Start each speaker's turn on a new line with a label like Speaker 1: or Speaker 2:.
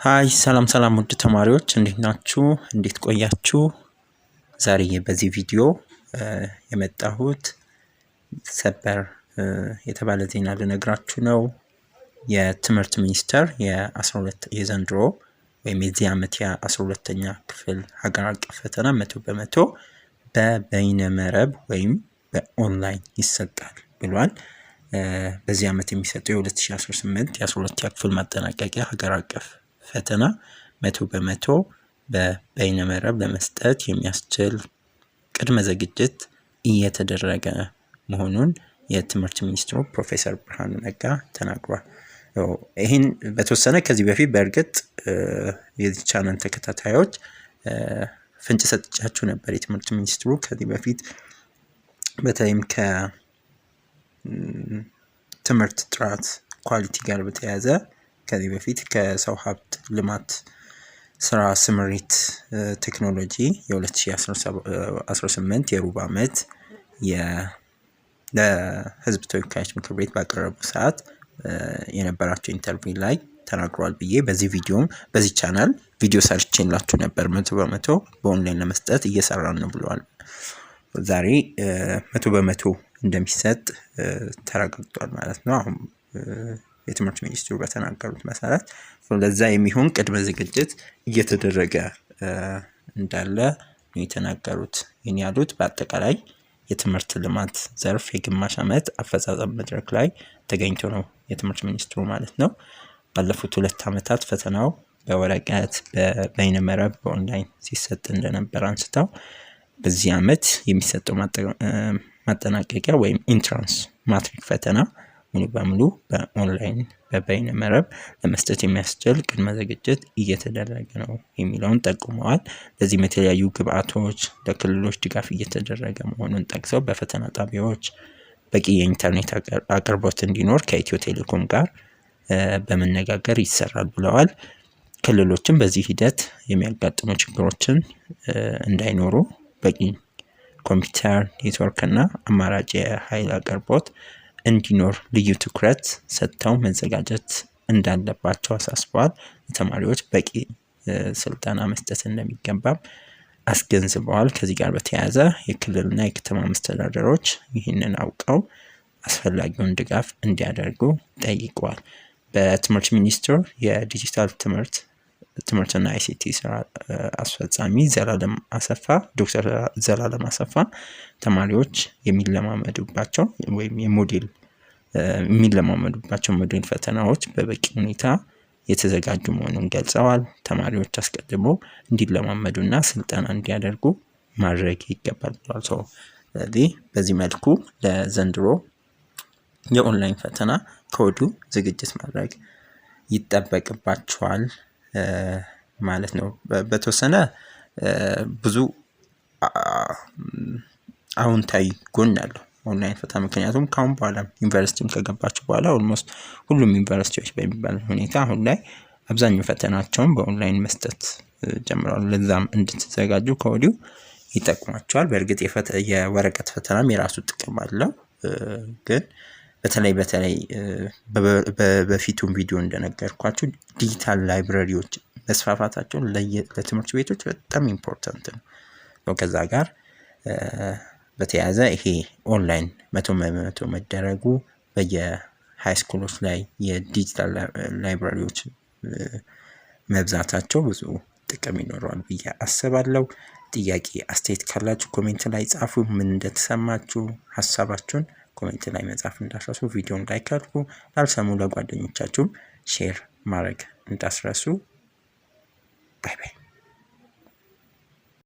Speaker 1: ሃይ ሰላም ውድ ተማሪዎች እንዴት ናችሁ? እንዴት ቆያችሁ? ዛሬ በዚህ ቪዲዮ የመጣሁት ሰበር የተባለ ዜና ልነግራችሁ ነው። የትምህርት ሚኒስቴር የ12 የዘንድሮ ወይም የዚህ ዓመት የ12ኛ ክፍል ሀገር አቀፍ ፈተና 100% በበይነ መረብ ወይም በኦንላይን ይሰጣል ብሏል። በዚህ ዓመት የሚሰጠው የ2018 የ12ኛ ክፍል ማጠናቀቂያ ሀገር አቀፍ ፈተና 100% በበይነ መረብ ለመስጠት የሚያስችል ቅድመ ዝግጅት እየተደረገ መሆኑን የትምህርት ሚኒስትሩ ፕሮፌሰር ብርሃኑ ነጋ ተናግሯል። ይህን በተወሰነ ከዚህ በፊት በእርግጥ የዚህ ቻናል ተከታታዮች ፍንጭ ሰጥቻችሁ ነበር። የትምህርት ሚኒስትሩ ከዚህ በፊት በተለይም ከትምህርት ጥራት ኳሊቲ ጋር በተያያዘ ከዚህ በፊት ከሰው ሀብት ልማት ስራ ስምሪት ቴክኖሎጂ የ2018 የሩብ ዓመት ለህዝብ ተወካዮች ምክር ቤት ባቀረቡ ሰዓት የነበራቸው ኢንተርቪው ላይ ተናግሯል ብዬ በዚህ ቻናል ቪዲዮ ሰርቼላችሁ ነበር። 100% በኦንላይን ለመስጠት እየሰራን ነው ብለዋል። ዛሬ 100% እንደሚሰጥ ተረጋግጧል ማለት ነው። አሁን የትምህርት ሚኒስትሩ በተናገሩት መሰረት ለዛ የሚሆን ቅድመ ዝግጅት እየተደረገ እንዳለ ነው የተናገሩት። ይህን ያሉት በአጠቃላይ የትምህርት ልማት ዘርፍ የግማሽ ዓመት አፈጻጸም መድረክ ላይ ተገኝቶ ነው የትምህርት ሚኒስትሩ ማለት ነው። ባለፉት 2 ዓመታት ፈተናው በወረቀት በበይነ መረብ በኦንላይን ሲሰጥ እንደነበር አንስተው በዚህ ዓመት የሚሰጠው ማጠናቀቂያ ወይም ኢንትራንስ ማትሪክ ፈተና ሙሉ በሙሉ በኦንላይን በበይነ መረብ ለመስጠት የሚያስችል ቅድመ ዝግጅት እየተደረገ ነው የሚለውን ጠቁመዋል። ለዚህም የተለያዩ ግብአቶች ለክልሎች ድጋፍ እየተደረገ መሆኑን ጠቅሰው በፈተና ጣቢያዎች በቂ የኢንተርኔት አቅርቦት እንዲኖር ከኢትዮ ቴሌኮም ጋር በመነጋገር ይሰራል ብለዋል። ክልሎችም በዚህ ሂደት የሚያጋጥሙ ችግሮችን እንዳይኖሩ በቂ ኮምፒውተር ኔትወርክ እና አማራጭ የኃይል አቅርቦት እንዲኖር ልዩ ትኩረት ሰጥተው መዘጋጀት እንዳለባቸው አሳስበዋል። ተማሪዎች በቂ ስልጠና መስጠት እንደሚገባም አስገንዝበዋል። ከዚህ ጋር በተያያዘ የክልልና የከተማ መስተዳድሮች ይህንን አውቀው አስፈላጊውን ድጋፍ እንዲያደርጉ ጠይቀዋል። በትምህርት ሚኒስቴር የዲጂታል ትምህርትና ICT ስራ አስፈጻሚ ዶክተር ዘላለም አሰፋ ተማሪዎች የሚለማመዱባቸው ሞዴል ፈተናዎች በበቂ ሁኔታ የተዘጋጁ መሆኑን ገልጸዋል። ተማሪዎች አስቀድሞ እንዲለማመዱና ስልጠና እንዲያደርጉ ማድረግ ይገባል ብለዋል። ስለዚህ በዚህ መልኩ ለዘንድሮ የኦንላይን ፈተና ከወዲሁ ዝግጅት ማድረግ ይጠበቅባቸዋል ማለት ነው። በተወሰነ ብዙ አዎንታዊ ጎን አለው ኦንላይን ፈተና። ምክንያቱም ካሁን በኋላ ዩኒቨርሲቲም ከገባችሁ በኋላ ኦልሞስት ሁሉም ዩኒቨርሲቲዎች በሚባል ሁኔታ አሁን ላይ አብዛኛው ፈተናቸውን በኦንላይን መስጠት ጀምረዋል። ለዛም እንድትዘጋጁ ከወዲሁ ይጠቅማቸዋል። በእርግጥ የወረቀት ፈተናም የራሱ ጥቅም አለው። ግን በተለይ በፊቱም ቪዲዮ እንደነገርኳችሁ ዲጂታል ላይብረሪዎች መስፋፋታቸው ለትምህርት ቤቶች በጣም ኢምፖርታንት ነው። ከዛ ጋር በተያያዘ ይሄ ኦንላይን 100% መደረጉ በየሃይ ስኩሎች ላይ የዲጂታል ላይብረሪዎች መብዛታቸው ብዙ ጥቅም ይኖረዋል ብዬ አስባለሁ። ጥያቄ አስተያየት ካላችሁ ኮሜንት ላይ ጻፉ። ምን እንደተሰማችሁ ሐሳባችሁን ኮሜንት ላይ መጻፍ እንዳትረሱ። ቪዲዮን ላይክ አድርጉ። ላልሰሙ ለጓደኞቻችሁም ሼር ማድረግ እንዳትረሱ። ባይ ባይ።